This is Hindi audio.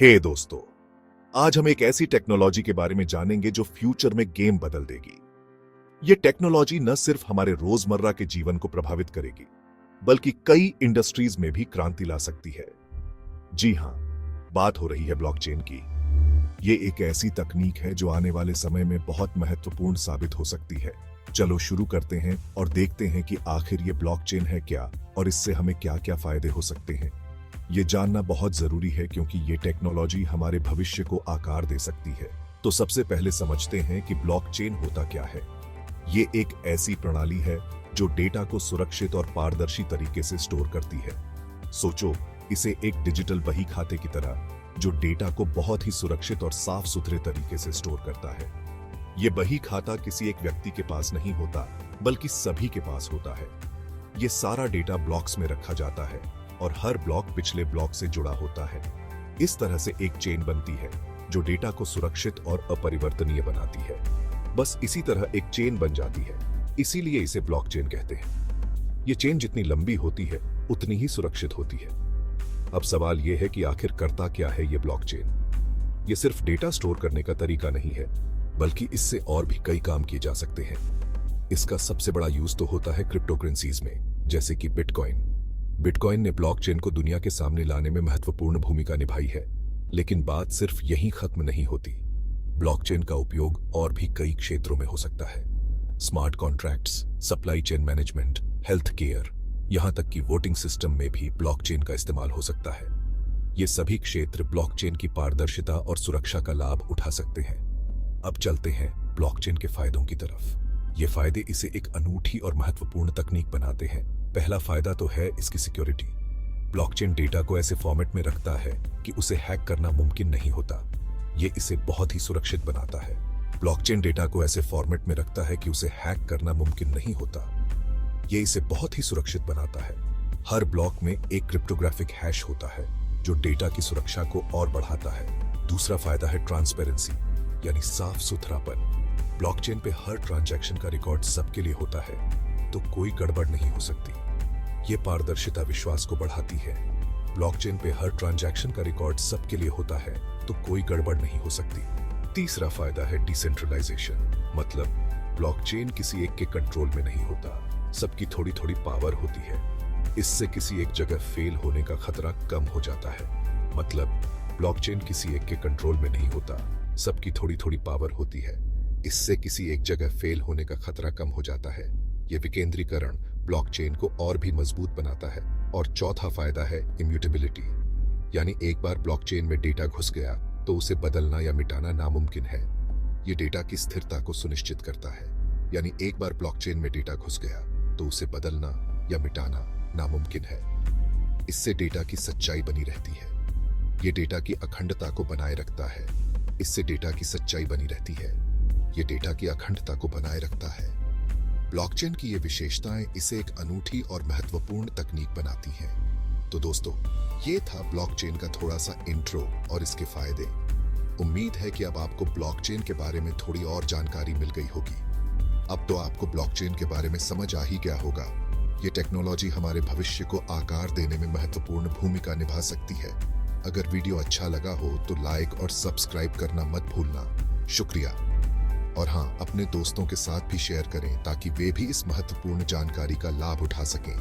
हे दोस्तों, आज हम एक ऐसी टेक्नोलॉजी के बारे में जानेंगे जो फ्यूचर में गेम बदल देगी। ये टेक्नोलॉजी न सिर्फ हमारे रोजमर्रा के जीवन को प्रभावित करेगी, बल्कि कई इंडस्ट्रीज में भी क्रांति ला सकती है। जी हां, बात हो रही है ब्लॉकचेन की। ये एक ऐसी तकनीक है जो आने वाले समय में बहुत महत्वपूर्ण साबित हो सकती है। चलो शुरू करते हैं और देखते हैं कि आखिर ये ब्लॉकचेन है क्या और इससे हमें क्या क्या फायदे हो सकते हैं। ये जानना बहुत जरूरी है क्योंकि ये टेक्नोलॉजी हमारे भविष्य को आकार दे सकती है। तो सबसे पहले समझते हैं कि ब्लॉकचेन होता क्या है। ये एक ऐसी प्रणाली है जो डेटा को सुरक्षित और पारदर्शी तरीके से स्टोर करती है। सोचो इसे एक डिजिटल बही खाते की तरह, जो डेटा को बहुत ही सुरक्षित और साफ सुथरे तरीके से स्टोर करता है। ये बही खाता किसी एक व्यक्ति के पास नहीं होता, बल्कि सभी के पास होता है। ये सारा डेटा ब्लॉक्स में रखा जाता है और हर ब्लॉक पिछले ब्लॉक से जुड़ा होता है। इस तरह से एक चेन बनती है जो डेटा को सुरक्षित और अपरिवर्तनीय बनाती है। बस इसी तरह एक चेन बन जाती है, इसीलिए इसे ब्लॉकचेन कहते हैं। ये चेन जितनी लंबी होती है उतनी ही सुरक्षित होती है। अब सवाल यह है कि आखिर करता क्या है ये ब्लॉकचेन। ये सिर्फ डेटा स्टोर करने का तरीका नहीं है, बल्कि इससे और भी कई काम किए जा सकते हैं। इसका सबसे बड़ा यूज तो होता है क्रिप्टोकरेंसीज में, जैसे कि बिटकॉइन। बिटकॉइन ने ब्लॉकचेन को दुनिया के सामने लाने में महत्वपूर्ण भूमिका निभाई है। लेकिन बात सिर्फ यहीं खत्म नहीं होती। ब्लॉकचेन का उपयोग और भी कई क्षेत्रों में हो सकता है। Smart contracts, supply chain management, health care, यहां तक कि वोटिंग सिस्टम में भी ब्लॉकचेन का इस्तेमाल हो सकता है। ये सभी क्षेत्र ब्लॉकचेन की पारदर्शिता और सुरक्षा का लाभ उठा सकते हैं। अब चलते हैं ब्लॉकचेन के फायदों की तरफ। ये फायदे इसे एक अनूठी और महत्वपूर्ण तकनीक बनाते हैं। पहला फायदा तो है इसकी सिक्योरिटी। ब्लॉकचेन डेटा को ऐसे फॉर्मेट में रखता है कि उसे हैक करना मुमकिन नहीं होता। ये इसे बहुत ही सुरक्षित बनाता है। ब्लॉकचेन डेटा को ऐसे फॉर्मेट में रखता है कि उसे हैक करना मुमकिन नहीं होता। ये इसे बहुत ही सुरक्षित बनाता है। हर ब्लॉक में एक क्रिप्टोग्राफिक हैश होता है जो डेटा की सुरक्षा को और बढ़ाता है। दूसरा फायदा है ट्रांसपेरेंसी, यानी साफ सुथरापन। ब्लॉकचेन पे हर ट्रांजैक्शन का रिकॉर्ड सबके लिए होता है, तो कोई गड़बड़ नहीं हो सकती। ये पारदर्शिता विश्वास को बढ़ाती है। ब्लॉकचेन पे हर ट्रांजैक्शन का रिकॉर्ड सबके लिए होता है, तो कोई गड़बड़ नहीं हो सकती। तीसरा फायदा है डिसेंट्रलाइजेशन, मतलब ब्लॉकचेन किसी एक के कंट्रोल में नहीं होता, सबकी थोड़ी थोड़ी पावर होती है। इससे किसी एक जगह फेल होने का खतरा कम हो जाता है। मतलब ब्लॉकचेन किसी एक के कंट्रोल में नहीं होता, सबकी थोड़ी थोड़ी पावर होती है। इससे किसी एक जगह फेल होने का खतरा कम हो जाता है। ये विकेंद्रीकरण ब्लॉकचेन को और भी मजबूत बनाता है। और चौथा फायदा है इम्यूटेबिलिटी, यानी एक बार ब्लॉकचेन में डेटा घुस गया तो उसे बदलना या मिटाना नामुमकिन है। ये डेटा की स्थिरता को सुनिश्चित करता है, यानी एक बार ब्लॉकचेन में डेटा घुस गया तो उसे बदलना या मिटाना नामुमकिन है। इससे डेटा की सच्चाई बनी रहती है। ये डेटा की अखंडता को बनाए रखता है। इससे डेटा की सच्चाई बनी रहती है। ये डेटा की अखंडता को बनाए रखता है। ब्लॉकचेन की ये विशेषताएं इसे एक अनूठी और महत्वपूर्ण तकनीक बनाती हैं। तो दोस्तों, ये था ब्लॉकचेन का थोड़ा सा इंट्रो और इसके फायदे। उम्मीद है कि अब आपको ब्लॉकचेन के बारे में थोड़ी और जानकारी मिल गई होगी। अब तो आपको ब्लॉकचेन के बारे में समझ आ ही गया होगा। ये टेक्नोलॉजी हमारे भविष्य को आकार देने में महत्वपूर्ण भूमिका निभा सकती है। अगर वीडियो अच्छा लगा हो तो लाइक और सब्सक्राइब करना मत भूलना। शुक्रिया। और हाँ, अपने दोस्तों के साथ भी शेयर करें ताकि वे भी इस महत्वपूर्ण जानकारी का लाभ उठा सकें।